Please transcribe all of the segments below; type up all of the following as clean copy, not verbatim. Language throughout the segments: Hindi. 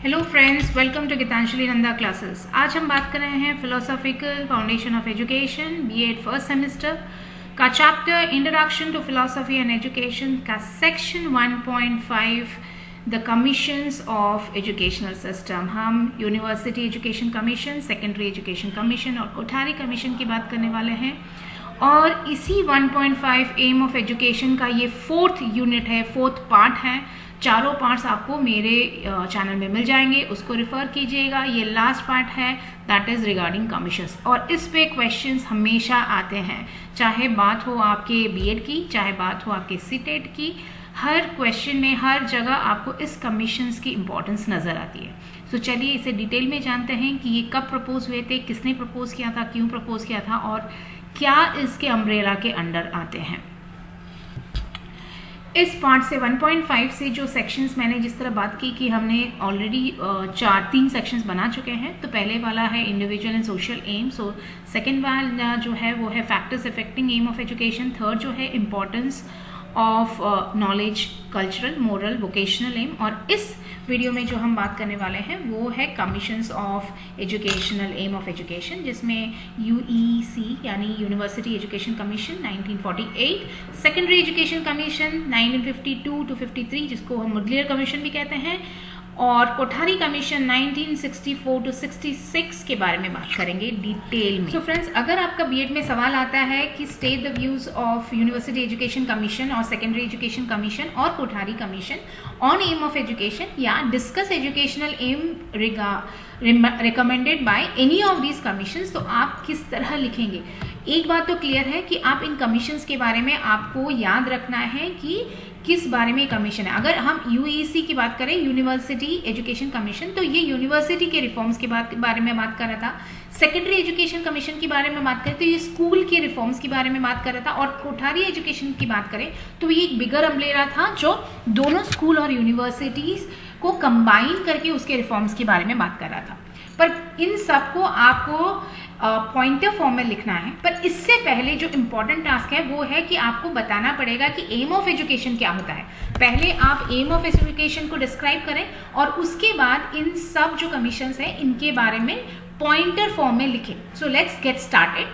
Hello friends, welcome to Gitanjali Nanda classes. आज हम बात कर रहे हैं philosophical foundation of education BEd first semester का chapter introduction to philosophy and education का section 1.5 the commissions of educational system. हम university education commission, secondary education commission और कोठारी कमीशन की बात करने वाले हैं। और इसी 1.5 एम ऑफ एजुकेशन का ये फोर्थ यूनिट है, फोर्थ पार्ट है। चारों पार्ट्स आपको मेरे चैनल में मिल जाएंगे, उसको रिफर कीजिएगा। ये लास्ट पार्ट है, दैट इज रिगार्डिंग कमीशंस। और इस पे क्वेश्चंस हमेशा आते हैं, चाहे बात हो आपके बीएड की, चाहे बात हो आपके सीटेट की। हर क्वेश्चन में, हर जगह आपको इस कमीशंस की इंपॉर्टेंस नजर आती है। सो चलिए इसे डिटेल में जानते हैं कि ये कब प्रपोज हुए थे, किसने प्रपोज किया था, क्यों प्रपोज किया था और क्या इसके अम्ब्रेला के अंडर आते हैं। इस पार्ट से 1.5 से जो सेक्शंस मैंने जिस तरह बात की कि हमने ऑलरेडी 3 सेक्शंस बना चुके हैं। तो पहले वाला है individual and social aim, so second वाला जो है वो है factors affecting aim of education, third जो है importance of knowledge, cultural, moral, vocational aim, और इस वीडियो में जो हम बात करने वाले हैं वो है commissions of educational aim of education, जिसमें यूईसी यानी university education commission 1948, secondary education commission 1952 to 53 जिसको हम मुडलियर कमीशन भी कहते हैं, और कोठारी कमीशन 1964 to 66 के बारे में बात करेंगे डिटेल में। सो फ्रेंड्स, अगर आपका बीएड में सवाल आता है कि state the views of university education commission और सेकेंडरी एजुकेशन कमीशन और Kothari commission on aim of education या discuss educational aim recommended by any of these commissions, तो आप किस तरह लिखेंगे। एक बात तो क्लियर है कि आप इन कमीशंस के बारे में आपको याद रखना है कि किस बारे में कमीशन है। अगर हम यूईसी की बात करें, यूनिवर्सिटी एजुकेशन कमीशन, तो ये यूनिवर्सिटी के रिफॉर्म्स के बारे में बात कर रहा था। सेकेंडरी एजुकेशन कमीशन के बारे में बात करें तो ये स्कूल के रिफॉर्म्स के बारे में बात कर रहा था। और कोठारी एजुकेशन की बात करें तो ये एक बिगर अम्ब्रेला था जो दोनों स्कूल और यूनिवर्सिटीज को कंबाइन करके उसके रिफॉर्म्स के बारे में बात कर रहा था। पर इन सबको आपको पॉइंटर फॉर्म में लिखना है। पर इससे पहले जो इम्पोर्टेंट टास्क है वो है कि आपको बताना पड़ेगा कि एम ऑफ एजुकेशन क्या होता है। पहले आप एम ऑफ एजुकेशन को डिस्क्राइब करें और उसके बाद इन सब जो कमीशंस हैं इनके बारे में पॉइंटर फॉर्म में लिखें। So let's get started.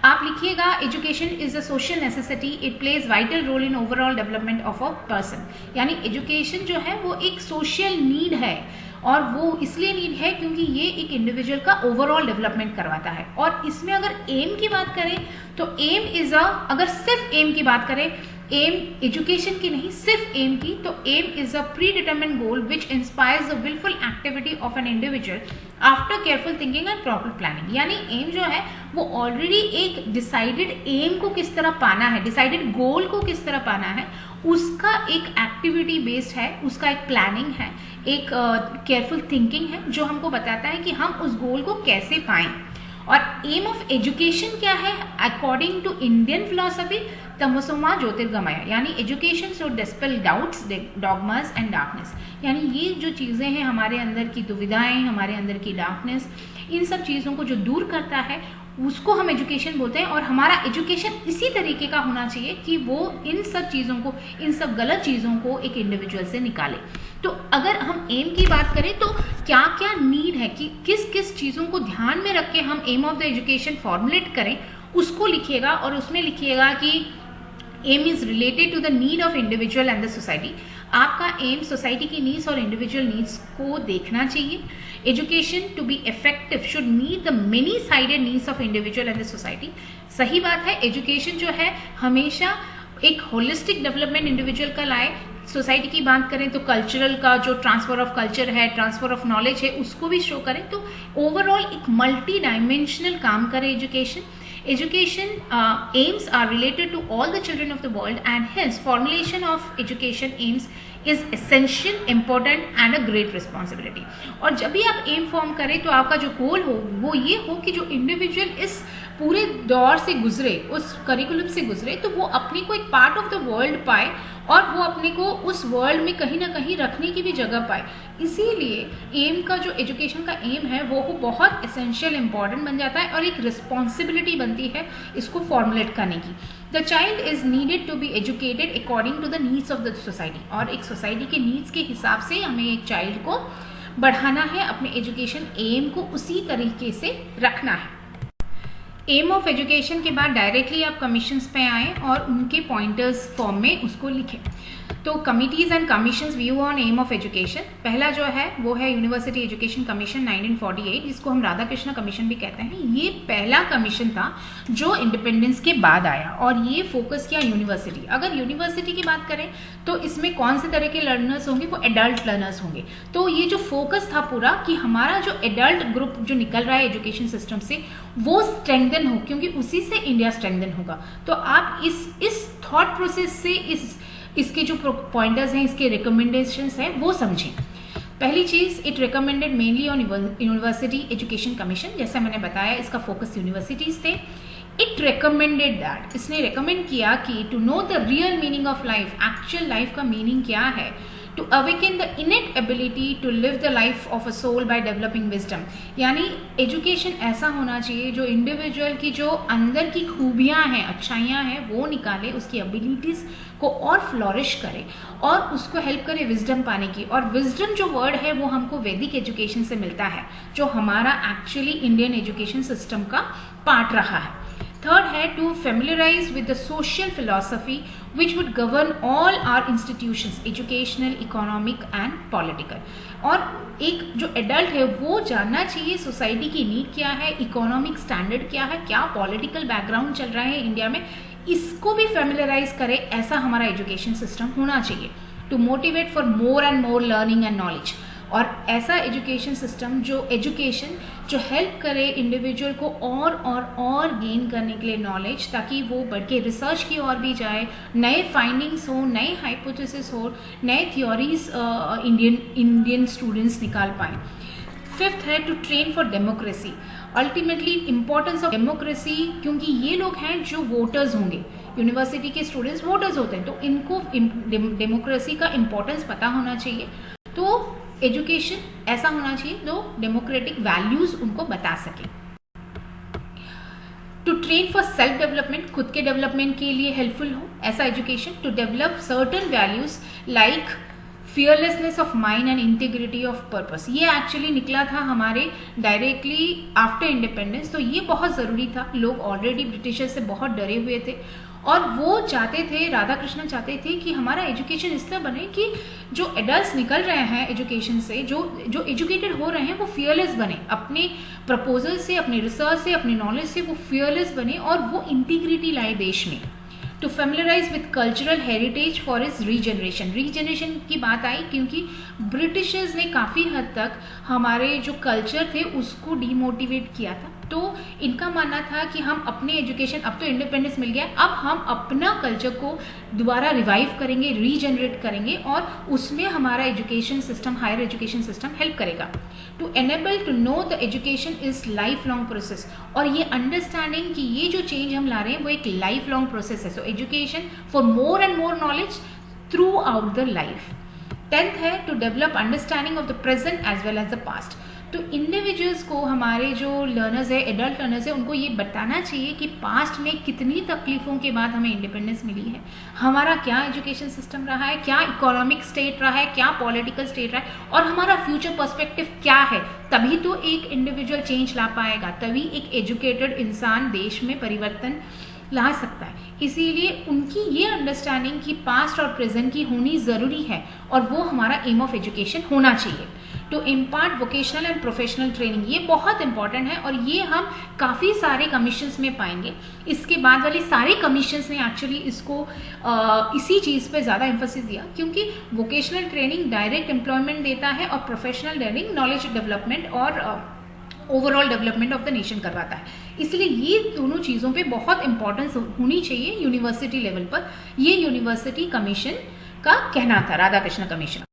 आप लिखिएगा, education is a social necessity, it plays vital role in overall development of a person. यानी एजुकेशन जो है वो एक सोशल नीड है, और वो इसलिए नीड है क्योंकि ये एक इंडिविजुअल का ओवरऑल डेवलपमेंट करवाता है। और इसमें अगर एम की बात करें तो एम इज अगर सिर्फ एम की बात करें, एम एजुकेशन की नहीं, सिर्फ एम की, तो aim is a predetermined goal which inspires the wilful activity of an individual after careful thinking and proper planning. यानी एम जो है वो ऑलरेडी एक डिसाइडेड एम को किस तरह पाना है, डिसाइडेड गोल को किस तरह पाना है, उसका एक एक्टिविटी बेस्ड है, उसका एक प्लानिंग है, एक केयरफुल थिंकिंग है जो हमको बताता है कि हम उस गोल को कैसे पाएं। और एम ऑफ एजुकेशन क्या है अकॉर्डिंग टू इंडियन फिलोसफी, तमसोमा ज्योतिर्गमय, यानी education should dispel doubts, dogmas and darkness. यानी ये जो चीज़ें हैं, हमारे अंदर की दुविधाएं, हमारे अंदर की डार्कनेस, इन सब चीज़ों को जो दूर करता है उसको हम एजुकेशन बोलते हैं। और हमारा एजुकेशन इसी तरीके का होना चाहिए कि वो इन सब चीज़ों को, इन सब गलत चीज़ों को एक इंडिविजुअल से निकाले। तो अगर हम एम की बात करें तो क्या क्या नीड है, कि किस किस चीज़ों को ध्यान में रख के हम aim of the education formulate करें, उसको लिखिएगा। और उसमें लिखिएगा कि aim is related to the need of individual and the society. आपका एम सोसाइटी की नीड्स और इंडिविजुअल नीड्स को देखना चाहिए। Education to be effective should meet the many sided needs of individual and the society. सही बात है, एजुकेशन जो है हमेशा एक होलिस्टिक डेवलपमेंट इंडिविजुअल का लाए। सोसाइटी की बात करें तो कल्चरल का जो ट्रांसफर ऑफ कल्चर है, ट्रांसफर ऑफ नॉलेज है, उसको भी शो करें। तो ओवरऑल एक मल्टी डायमेंशनल काम करे education. Education aims are related to all the children of the world, and hence formulation of education aims is essential, important and a great responsibility। और जब भी आप एम फॉर्म करें तो आपका जो गोल हो वो ये हो कि जो इंडिविजुअल इस पूरे दौर से गुजरे, उस करिकुलम से गुजरे, तो वो अपने को एक पार्ट ऑफ द वर्ल्ड पाए और वो अपने को उस वर्ल्ड में कहीं ना कहीं रखने की भी जगह पाए। इसीलिए एम का जो एजुकेशन का एम है वो बहुत एसेंशियल, इंपॉर्टेंट बन जाता है और एक रिस्पॉन्सिबिलिटी बनती है इसको फॉर्मुलेट करने की। The child is needed to be educated according to the needs of the society. और एक सोसाइटी के नीड्स के हिसाब से हमें एक चाइल्ड को बढ़ाना है, अपने एजुकेशन एम को उसी तरीके से रखना है। एम ऑफ एजुकेशन के बाद डायरेक्टली आप कमीशंस पे आए और उनके पॉइंटर्स फॉर्म में उसको लिखें। तो committees and commissions view on aim of education, पहला जो है वो है यूनिवर्सिटी एजुकेशन कमीशन 1948, जिसको हम राधा कृष्ण कमीशन भी कहते हैं। ये पहला कमीशन था जो इंडिपेंडेंस के बाद आया और ये फोकस किया यूनिवर्सिटी। अगर यूनिवर्सिटी की बात करें तो इसमें कौन से तरह के लर्नर्स होंगे, वो एडल्ट लर्नर्स होंगे। तो ये जो फोकस था पूरा कि हमारा जो एडल्ट ग्रुप जो निकल रहा है एजुकेशन सिस्टम से वो स्ट्रेंथन हो, क्योंकि उसी से इंडिया स्ट्रेंथन होगा। तो आप इस थॉट प्रोसेस से इसके जो पॉइंटर्स हैं, इसके रिकमेंडेशंस हैं, वो समझें। पहली चीज, it recommended mainly on university education commission, जैसा मैंने बताया इसका फोकस यूनिवर्सिटीज थे। इट रिकमेंडेड दैट, इसने रिकमेंड किया कि to know the real meaning of life, actual life का मीनिंग क्या है, to awaken the innate ability to live the life of a soul by developing wisdom। यानी एजुकेशन ऐसा होना चाहिए जो इंडिविजुअल की जो अंदर की खूबियां हैं, अच्छाइयां हैं, वो निकाले, उसकी एबिलिटीज को और फ्लोरिश करे और उसको हेल्प करे विजडम पाने की। और विजडम जो वर्ड है वो हमको वैदिक एजुकेशन से मिलता है, जो हमारा एक्चुअली इंडियन एजुकेशन सिस्टम का पार्ट रहा है। थर्ड है to familiarize with the social philosophy which would govern all our institutions, educational, economic and political. और एक जो एडल्ट है वो जानना चाहिए सोसाइटी की नीड क्या है, इकोनॉमिक स्टैंडर्ड क्या है, क्या पॉलिटिकल बैकग्राउंड चल रहा है इंडिया में, इसको भी फेमिलराइज करे, ऐसा हमारा एजुकेशन सिस्टम होना चाहिए। To motivate for more and more learning and knowledge, और ऐसा एजुकेशन सिस्टम जो हेल्प करे इंडिविजुअल को और गेन करने के लिए नॉलेज, ताकि वो बढ़ के रिसर्च की ओर भी जाए, नए फाइंडिंग्स हो, नए हाइपोथेसिस हो, नए थ्योरीज इंडियन स्टूडेंट्स निकाल पाए। फिफ्थ है to train for democracy, ultimately importance of democracy, क्योंकि ये लोग हैं जो वोटर्स होंगे, यूनिवर्सिटी के स्टूडेंट्स वोटर्स होते हैं, तो इनको डेमोक्रेसी का इंपॉर्टेंस पता होना चाहिए। तो एजुकेशन ऐसा होना चाहिए जो डेमोक्रेटिक वैल्यूज उनको बता सके। To train for self development, खुद के डेवलपमेंट के लिए हेल्पफुल हो ऐसा education. To develop certain values like fearlessness of mind and integrity of purpose, ये एक्चुअली निकला था हमारे डायरेक्टली आफ्टर इंडिपेंडेंस। तो ये बहुत ज़रूरी था, लोग ऑलरेडी ब्रिटिशर्स से बहुत डरे हुए थे और वो चाहते थे, राधा कृष्णन चाहते थे कि हमारा एजुकेशन इस तरह बने कि जो एडल्ट्स निकल रहे हैं एजुकेशन से, जो एजुकेटेड हो रहे हैं, वो फियरलेस बने, अपने प्रपोजल से, अपने रिसर्च से, अपने नॉलेज से वो फियरलेस बने और वो इंटीग्रिटी लाए देश में। To familiarize with cultural heritage for its regeneration की बात आई, क्योंकि ब्रिटिशर्स ने काफ़ी हद तक हमारे जो कल्चर थे उसको डीमोटिवेट किया था। तो इनका मानना था कि हम अपने एजुकेशन, अब तो इंडिपेंडेंस मिल गया, अब हम अपना कल्चर को दोबारा रिवाइव करेंगे, रीजनरेट करेंगे और उसमें हमारा education system, higher education system help करेगा। To enable to know the education is life long process, और ये अंडरस्टैंडिंग कि ये जो चेंज हम ला रहे हैं वो एक लाइफ लॉन्ग प्रोसेस है। So education for more and more knowledge throughout the life. 10th है to develop understanding of the present as well as the past. तो इंडिविजुअल्स को, हमारे जो लर्नर्स है, एडल्ट लर्नर्स है, उनको ये बताना चाहिए कि पास्ट में कितनी तकलीफ़ों के बाद हमें इंडिपेंडेंस मिली है, हमारा क्या एजुकेशन सिस्टम रहा है, क्या इकोनॉमिक स्टेट रहा है, क्या पॉलिटिकल स्टेट रहा है और हमारा फ्यूचर पर्सपेक्टिव क्या है। तभी तो एक इंडिविजुअल चेंज ला पाएगा, तभी एक एजुकेटेड इंसान देश में परिवर्तन ला सकता है। इसीलिए उनकी ये अंडरस्टैंडिंग कि पास्ट और प्रेजेंट की होनी ज़रूरी है और वो हमारा एम ऑफ एजुकेशन होना चाहिए। To impart vocational and professional training, ये बहुत इंपॉर्टेंट है और ये हम काफ़ी सारे कमीशंस में पाएंगे। इसके बाद वाले सारे कमीशंस ने एक्चुअली इसको इसी चीज़ पे ज़्यादा एम्फोसिस दिया, क्योंकि वोकेशनल ट्रेनिंग डायरेक्ट एम्प्लॉयमेंट देता है और प्रोफेशनल ट्रेनिंग नॉलेज डेवलपमेंट और overall development of the nation करवाता है। इसलिए ये दोनों चीज़ों पे बहुत इंपॉर्टेंस होनी चाहिए यूनिवर्सिटी लेवल पर। ये यूनिवर्सिटी कमीशन का कहना था, राधा कृष्ण कमीशन।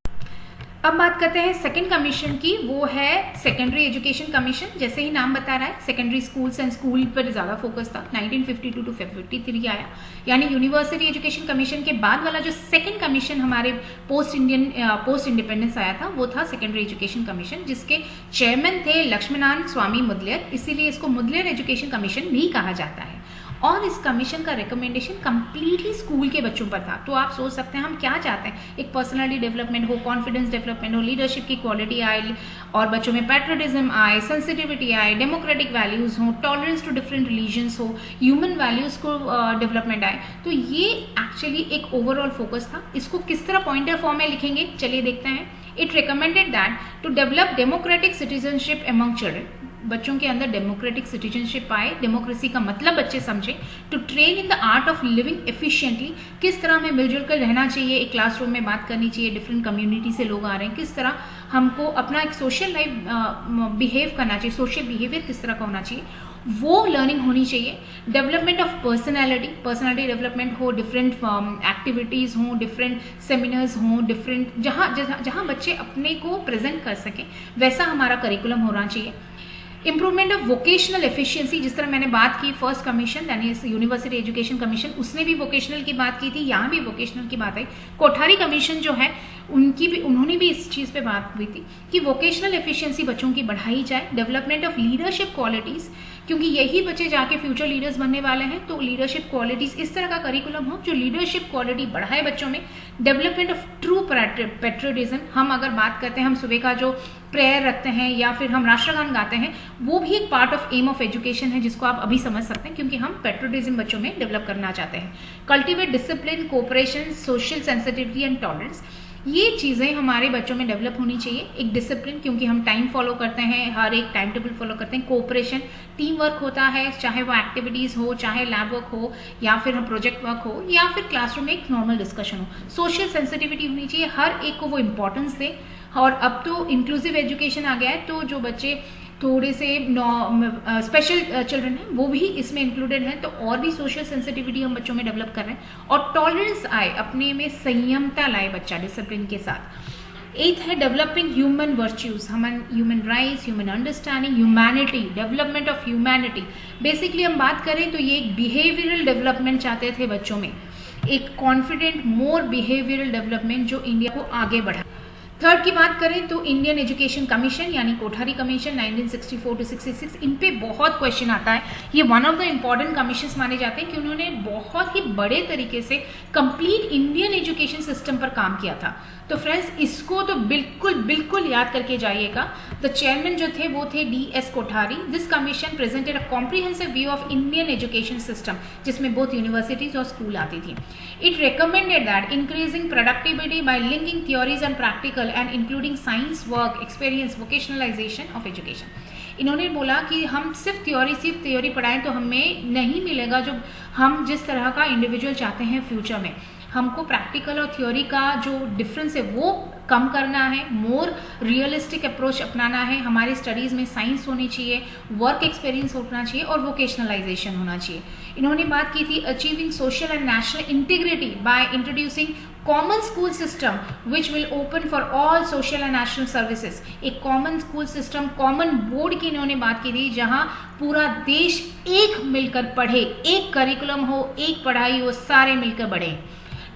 अब बात करते हैं सेकंड कमीशन की, वो है सेकेंडरी एजुकेशन कमीशन। जैसे ही नाम बता रहा है, सेकेंडरी स्कूल्स एंड स्कूल पर ज़्यादा फोकस था। 1952 to 53 आया, यानी यूनिवर्सिटी एजुकेशन कमीशन के बाद वाला जो सेकंड कमीशन हमारे पोस्ट इंडिपेंडेंस आया था, वो था सेकेंडरी एजुकेशन कमीशन, जिसके चेयरमैन थे लक्ष्मीनारायण स्वामी मुदलियार, इसीलिए इसको मुदलियार एजुकेशन कमीशन भी कहा जाता है। और इस कमीशन का रिकमेंडेशन कंप्लीटली स्कूल के बच्चों पर था। तो आप सोच सकते हैं हम क्या चाहते हैं, एक पर्सनालिटी डेवलपमेंट हो, कॉन्फिडेंस डेवलपमेंट हो, लीडरशिप की क्वालिटी आए और बच्चों में पैट्रियटिज्म आए, सेंसिटिविटी आए, डेमोक्रेटिक वैल्यूज हो, टॉलरेंस टू डिफरेंट रिलीजन्स हो, ह्यूमन वैल्यूज को डेवलपमेंट आए। तो ये एक्चुअली एक ओवरऑल फोकस था। इसको किस तरह पॉइंटर फॉर्म में लिखेंगे, चलिए देखते हैं। It recommended that to develop democratic citizenship among children, बच्चों के अंदर डेमोक्रेटिक सिटीजनशिप आए, डेमोक्रेसी का मतलब बच्चे समझें। To train in the art of living efficiently, किस तरह हमें मिलजुल कर रहना चाहिए, एक क्लासरूम में बात करनी चाहिए, डिफरेंट कम्युनिटी से लोग आ रहे हैं, किस तरह हमको अपना एक सोशल लाइफ बिहेव करना चाहिए, सोशल बिहेवियर किस तरह का होना चाहिए, वो लर्निंग होनी चाहिए। डेवलपमेंट ऑफ पर्सनालिटी डेवलपमेंट हो, डिफरेंट एक्टिविटीज़ हों, डिफरेंट सेमिनार्स हों, डिफरेंट जहाँ बच्चे अपने को प्रेजेंट कर सकें, वैसा हमारा करिकुलम होना चाहिए। इंप्रूवमेंट ऑफ वोकेशनल एफिशिएंसी, जिस तरह मैंने बात की फर्स्ट कमीशन यानी यूनिवर्सिटी एजुकेशन कमीशन, उसने भी वोकेशनल की बात की थी, यहाँ भी वोकेशनल की बात आई। कोठारी कमीशन जो है उन्होंने भी इस चीज़ पे बात हुई थी कि वोकेशनल एफिशिएंसी बच्चों की बढ़ाई जाए। डेवलपमेंट ऑफ लीडरशिप क्वालिटीज़, क्योंकि यही बच्चे जाके फ्यूचर लीडर्स बनने वाले हैं, तो लीडरशिप क्वालिटीज़ इस तरह का करिकुलम हो जो लीडरशिप क्वालिटी बढ़ाए बच्चों में। डेवलपमेंट ऑफ ट्रू पैट्रियटिज्म, हम अगर बात करते हैं, हम सुबह का जो प्रेयर रखते हैं या फिर हम राष्ट्रगान गाते हैं, वो भी एक part of aim of education है, जिसको आप अभी समझ सकते हैं, क्योंकि हम पैट्रियटिज्म बच्चों में डेवलप करना चाहते हैं। Cultivate discipline, cooperation, social sensitivity and tolerance, ये चीज़ें हमारे बच्चों में डेवलप होनी चाहिए। एक डिसिप्लिन, क्योंकि हम टाइम फॉलो करते हैं, हर एक टाइम टेबल फॉलो करते हैं। कोऑपरेशन, टीम वर्क होता है, चाहे वो एक्टिविटीज़ हो, चाहे लैब वर्क हो, या फिर हम प्रोजेक्ट वर्क हो, या फिर क्लासरूम में एक नॉर्मल डिस्कशन हो। सोशल सेंसिटिविटी होनी चाहिए, हर एक को वो इम्पोर्टेंस दे। और अब तो इंक्लूसिव एजुकेशन आ गया है, तो जो बच्चे थोड़े से स्पेशल चिल्ड्रन हैं वो भी इसमें इंक्लूडेड हैं, तो और भी सोशल सेंसिटिविटी हम बच्चों में डेवलप कर रहे हैं। और टॉलरेंस आए, अपने में संयमता लाए बच्चा डिसिप्लिन के साथ। 8th है developing human virtues, human rights, human understanding, humanity, development of humanity. Basically हम बात करें तो ये एक बिहेवियरल डेवलपमेंट चाहते थे बच्चों में, एक कॉन्फिडेंट मोर बिहेवियरल डेवलपमेंट जो इंडिया को आगे बढ़ा। 3rd की बात करें तो इंडियन एजुकेशन कमीशन यानी कोठारी कमीशन 1964 to 66, इन पे बहुत क्वेश्चन आता है। ये one of the important commissions माने जाते हैं कि उन्होंने बहुत ही बड़े तरीके से कंप्लीट इंडियन एजुकेशन सिस्टम पर काम किया था। तो फ्रेंड्स, इसको तो बिल्कुल याद करके जाइएगा। द चेयरमैन जो थे वो थे DS Kothari. This commission presented a comprehensive view of Indian education system, जिसमें बोथ यूनिवर्सिटीज और स्कूल आती थी। It recommended that increasing productivity bye linking theories and practical and including science, work experience, vocationalisation of education. इन्होंने बोला कि हम सिर्फ थ्योरी पढ़ाएं तो हमें नहीं मिलेगा जो हम जिस तरह का इंडिविजुअल चाहते हैं फ्यूचर में। हमको प्रैक्टिकल और थ्योरी का जो डिफरेंस है वो कम करना है, मोर रियलिस्टिक अप्रोच अपनाना है। हमारी स्टडीज़ में साइंस होनी चाहिए, वर्क एक्सपीरियंस होना चाहिए और वोकेशनलाइजेशन होना चाहिए। इन्होंने बात की थी achieving social and national integrity by introducing common school system which will open for all social and national services. एक common school system, common board की इन्होंने बात की थी, जहां पूरा देश एक मिलकर पढ़े, एक करिकुलम हो, एक पढ़ाई हो, सारे मिलकर बढ़े।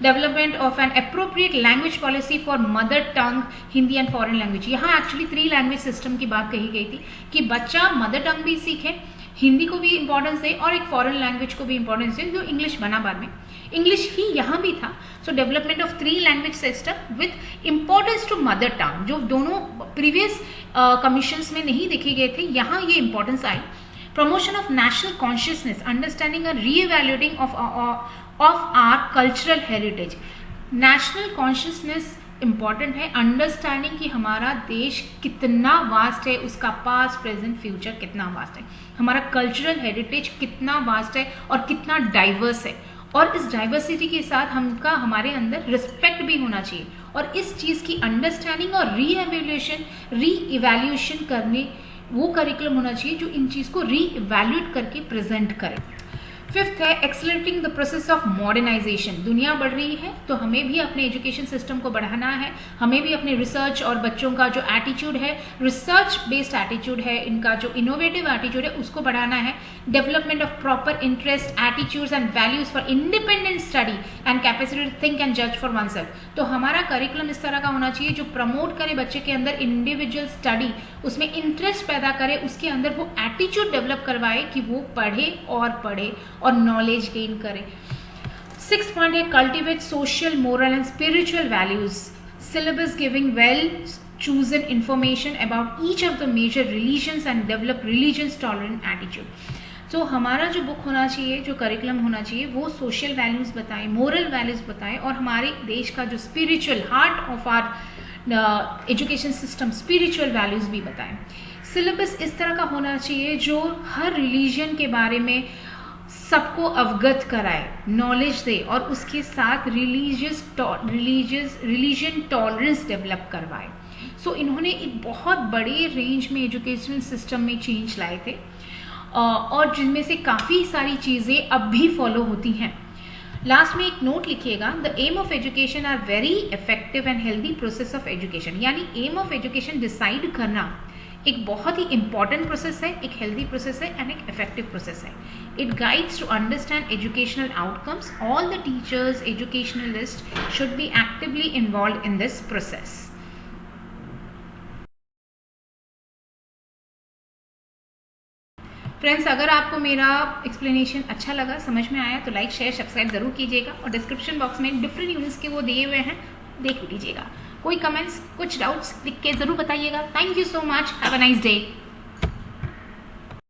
Development of an appropriate language policy for mother tongue, Hindi and foreign language. यहाँ एक्चुअली 3 लैंग्वेज सिस्टम की बात कही गई थी कि बच्चा मदर टंग भी सीखे, हिंदी को भी इंपॉर्टेंस दे और एक फॉरेन लैंग्वेज को भी इंपॉर्टेंस दे, जो इंग्लिश बना बाद में। इंग्लिश ही यहाँ भी था। So development of 3 language system with importance to mother tongue, जो दोनों प्रीवियस कमीशंस में नहीं देखे गए थे, यहाँ ये इंपॉर्टेंस आई। Promotion of national consciousness, understanding and reevaluating of our cultural heritage. National consciousness important है, अंडरस्टैंडिंग कि हमारा देश कितना वास्ट है, उसका पास्ट प्रेजेंट फ्यूचर कितना वास्ट है, हमारा कल्चरल हेरिटेज कितना वास्ट है और कितना डाइवर्स है, और इस डाइवर्सिटी के साथ हमारे अंदर रिस्पेक्ट भी होना चाहिए। और इस चीज़ की अंडरस्टैंडिंग और रीइवैल्यूएशन करने वो करिकुलम होना चाहिए जो इन चीज़ को रीइवैल्यूएट करके प्रेजेंट करे। 5th है accelerating the process of modernization. दुनिया बढ़ रही है तो हमें भी अपने एजुकेशन सिस्टम को बढ़ाना है, हमें भी अपने रिसर्च और बच्चों का जो एटीट्यूड है, रिसर्च बेस्ड एटीट्यूड है, इनका जो इनोवेटिव एटीट्यूड है उसको बढ़ाना है। Development of proper interest, attitudes and values for independent study and capacity to think and जज फॉर वनसेल्फ। तो हमारा करिकुलम इस तरह का होना चाहिए जो प्रमोट करे बच्चे के अंदर इंडिविजुअल स्टडी, उसमें इंटरेस्ट पैदा करे, उसके अंदर वो एटीट्यूड डेवलप करवाए कि वो पढ़े और नॉलेज गेन करें। 6th पॉइंट है cultivate social, moral and spiritual values, syllabus giving well chosen information about each of the major religions and develop religions tolerant attitude। तो हमारा जो बुक होना चाहिए, जो करिकुलम होना चाहिए, वो सोशल वैल्यूज बताए, मोरल वैल्यूज बताए और हमारे देश का जो spiritual heart of our education system spiritual values भी बताए। सिलेबस इस तरह का होना चाहिए जो हर रिलीजन के बारे में सबको अवगत कराए, नॉलेज दे और उसके साथ रिलीजन टॉलरेंस डेवलप करवाए। सो इन्होंने एक बहुत बड़े रेंज में एजुकेशनल सिस्टम में चेंज लाए थे और जिनमें से काफ़ी सारी चीज़ें अब भी फॉलो होती हैं। लास्ट में एक नोट लिखिएगा, the aim of education are very effective and healthy process of education. यानी एम ऑफ एजुकेशन डिसाइड करना एक बहुत ही इंपॉर्टेंट प्रोसेस है, एक हेल्दी प्रोसेस है एंड एक इफेक्टिव प्रोसेस है। It guides to understand educational outcomes. All the teachers, educationalist should be actively involve in this process. Friends, अगर आपको मेरा एक्सप्लेनेशन अच्छा लगा, समझ में आया, तो लाइक शेयर सब्सक्राइब जरूर कीजिएगा और डिस्क्रिप्शन बॉक्स में डिफरेंट यूनिट्स के वो दिए हुए हैं, देख लीजिएगा। कोई कमेंट्स, कुछ डाउट्स लिख के जरूर बताइएगा। Thank you so much, have a nice day.